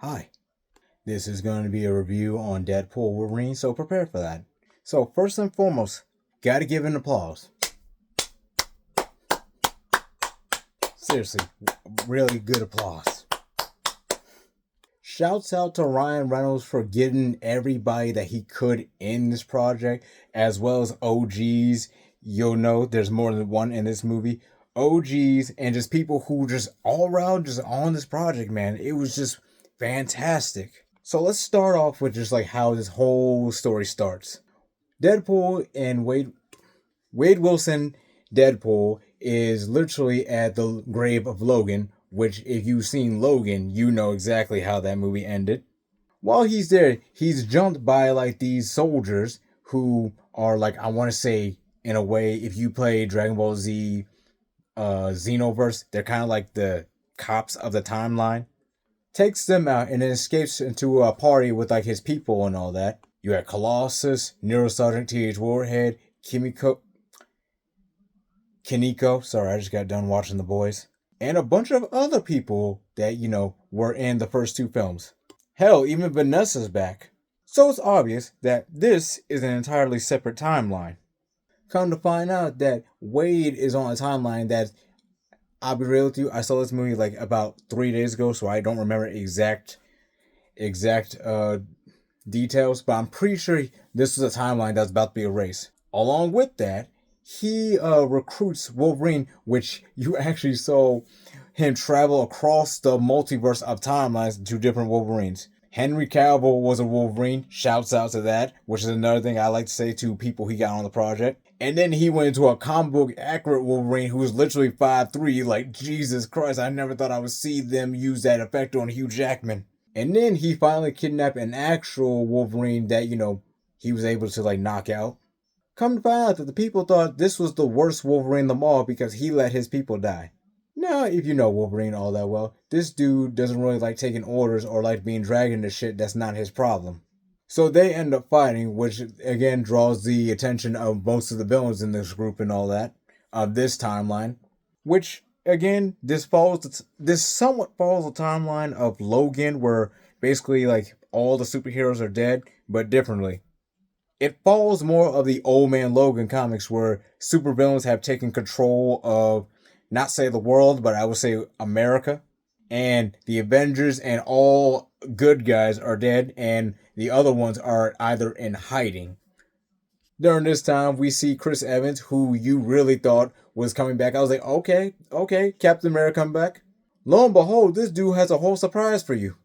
Hi, this is going to be a review on Deadpool Wolverine, so prepare for that. So, first and foremost, gotta give an applause. Seriously, really good applause. Shouts out to Ryan Reynolds for getting everybody that he could in this project, as well as OGs. You'll know there's more than one in this movie. OGs and just people who just all around just on this project, man. It was just fantastic. So let's start off with just like how this whole story starts. Deadpool and Wade Wilson Deadpool is literally at the grave of Logan, which if you've seen Logan, you know exactly how that movie ended. While he's there, he's jumped by like these soldiers who are like, I want to say in a way, if you play Dragon Ball Z Xenoverse, they're kind of like the cops of the timeline. Takes them out and then escapes into a party with like his people and all that. You had Colossus, Nero Sergeant, T.H. Warhead, Kiniko, sorry, I just got done watching The Boys, and a bunch of other people that, were in the first two films. Hell, even Vanessa's back. So it's obvious that this is an entirely separate timeline. Come to find out that Wade is on a timeline that, I'll be real with you, I saw this movie like about 3 days ago, so I don't remember exact details, but I'm pretty sure this was a timeline that's about to be erased. Along with that, he recruits Wolverine, which you actually saw him travel across the multiverse of timelines to different Wolverines. Henry Cavill was a Wolverine. Shouts out to that, which is another thing I like to say to people he got on the project. And then he went into a comic book accurate Wolverine who was literally 5'3". Like, Jesus Christ, I never thought I would see them use that effect on Hugh Jackman. And then he finally kidnapped an actual Wolverine that, he was able to like knock out. Come to find out that the people thought this was the worst Wolverine of them all because he let his people die. Now, if you know Wolverine all that well, this dude doesn't really like taking orders or like being dragged into shit that's not his problem. So they end up fighting, which again draws the attention of most of the villains in this group and all that, of this timeline. Which again, this somewhat follows the timeline of Logan, where basically like all the superheroes are dead, but differently. It follows more of the Old Man Logan comics where supervillains have taken control of, not say the world, but I would say America. And the Avengers and all good guys are dead, and the other ones are either in hiding. During this time, we see Chris Evans, who you really thought was coming back. I was like, okay, Captain America come back. Lo and behold, this dude has a whole surprise for you.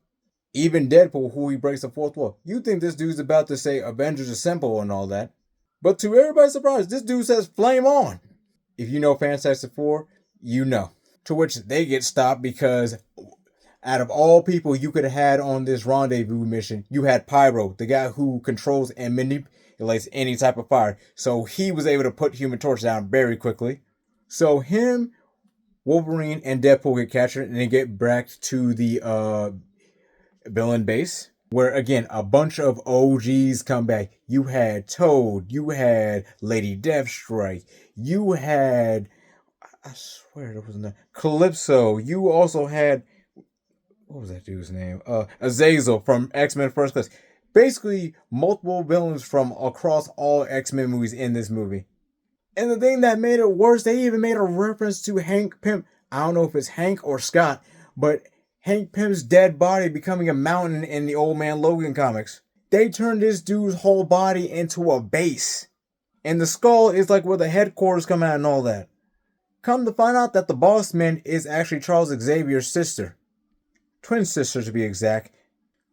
Even Deadpool, who he breaks the fourth wall. You think this dude's about to say Avengers Assemble and all that. But to everybody's surprise, this dude says flame on. If you know Fantastic Four, you know. To which they get stopped because out of all people you could have had on this rendezvous mission, you had Pyro, the guy who controls and manipulates any type of fire. So he was able to put Human Torch down very quickly. So him, Wolverine, and Deadpool get captured and they get back to the villain base, where again a bunch of OGs come back. You had Toad, you had Lady Deathstrike, you had, I swear there was no Calypso. You also had, what was that dude's name? Azazel from X-Men First Class. Basically, multiple villains from across all X-Men movies in this movie. And the thing that made it worse, they even made a reference to Hank Pym. I don't know if it's Hank or Scott, but Hank Pym's dead body becoming a mountain in the Old Man Logan comics. They turned this dude's whole body into a base. And the skull is like where the headquarters come out and all that. Come to find out that the boss man is actually Charles Xavier's sister. Twin sister to be exact.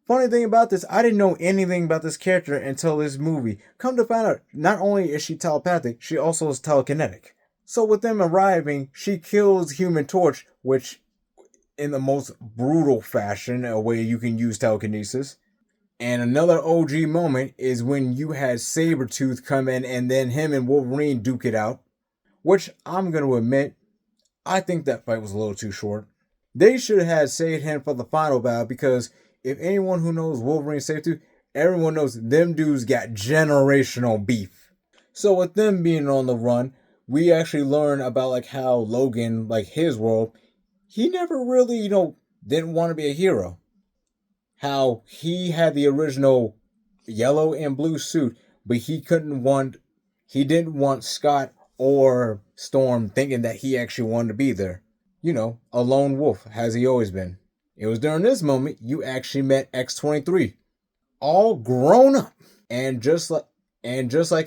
Funny thing about this, I didn't know anything about this character until this movie. Come to find out, not only is she telepathic, she also is telekinetic. So with them arriving, she kills Human Torch, which in the most brutal fashion, a way you can use telekinesis. And another OG moment is when you had Sabretooth come in and then him and Wolverine duke it out. Which I'm going to admit, I think that fight was a little too short. They should have saved him for the final battle because if anyone who knows Wolverine Sabretooth, everyone knows them dudes got generational beef. So with them being on the run, we actually learn about like how Logan, like his world, he never really, didn't want to be a hero. how he had the original yellow and blue suit, but he didn't want Scott or Storm thinking that he actually wanted to be there. You know, a lone wolf, as he always been. It was during this moment you actually met X-23, all grown up, and just like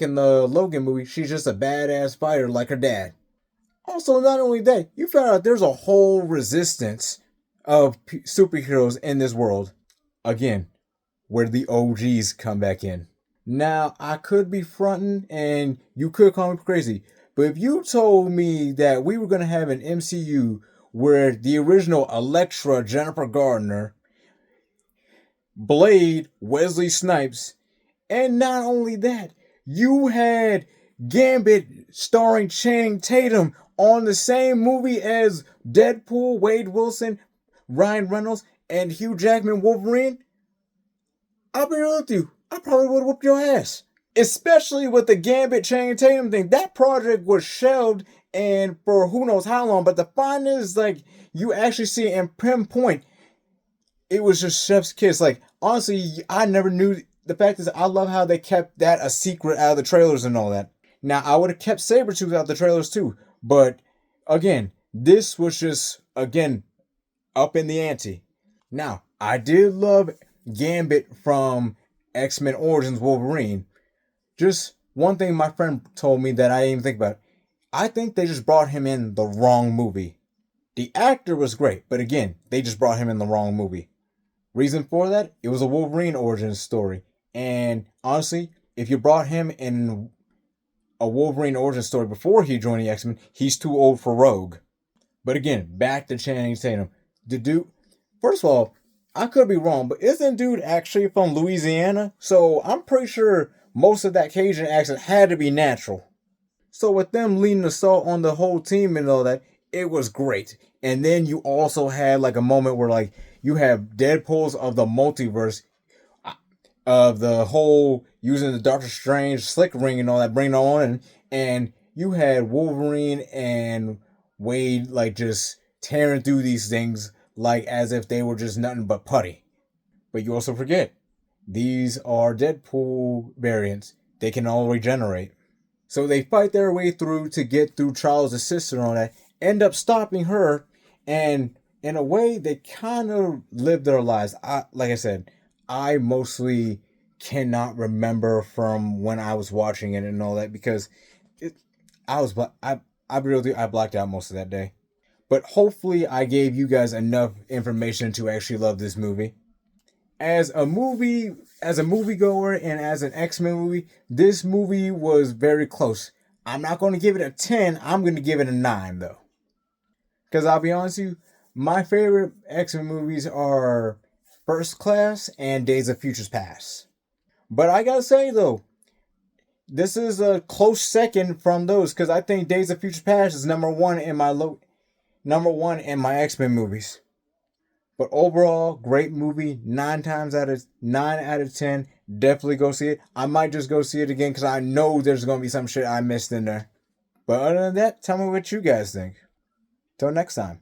in the Logan movie, she's just a badass fighter like her dad. Also, not only that, you found out there's a whole resistance of superheroes in this world. Again, where the OGs come back in. Now, I could be fronting and you could call me crazy, but if you told me that we were going to have an MCU where the original Elektra, Jennifer Gardner, Blade, Wesley Snipes, and not only that, you had Gambit starring Channing Tatum on the same movie as Deadpool, Wade Wilson, Ryan Reynolds, and Hugh Jackman Wolverine, I'll be real with you, I probably would have whooped your ass. Especially with the Gambit Channing Tatum thing. That project was shelved and for who knows how long, but the fun is like you actually see it and pinpoint it was just chef's kiss. Like, honestly, I never knew. The fact is, I love how they kept that a secret out of the trailers and all that. Now, I would have kept Sabretooth out of the trailers too. But, again, this was just, again, up in the ante. Now, I did love Gambit from X-Men Origins Wolverine. Just one thing my friend told me that I didn't even think about. I think they just brought him in the wrong movie. The actor was great, but again, they just brought him in the wrong movie. Reason for that? It was a Wolverine origin story. And honestly, if you brought him in a Wolverine origin story before he joined the X-Men, he's too old for Rogue. But again, back to Channing Tatum. The dude, first of all, I could be wrong, but isn't dude actually from Louisiana? So I'm pretty sure most of that Cajun accent had to be natural. So with them leading assault on the whole team and all that, it was great. And then you also had like a moment where like you have Deadpools of the multiverse of the whole using the Doctor Strange slick ring and all that, bringing on and you had Wolverine and Wade like just tearing through these things like as if they were just nothing but putty. But you also forget, these are Deadpool variants. They can all regenerate. So they fight their way through to get through Charles' sister and all that, end up stopping her, and in a way, they kind of live their lives. Like I said, I mostly cannot remember from when I was watching it and all that because I blacked out most of that day. But hopefully, I gave you guys enough information to actually love this movie. As a moviegoer and as an X-Men movie, this movie was very close. I'm not going to give it a 10. I'm going to give it a 9 though. Because I'll be honest with you, my favorite X-Men movies are First Class and Days of Futures Past. But I gotta say though, this is a close second from those because I think Days of Future Past is number one in my X-Men movies. But overall, great movie. 9 out of 10. Definitely go see it. I might just go see it again because I know there's gonna be some shit I missed in there. But other than that, tell me what you guys think. Till next time.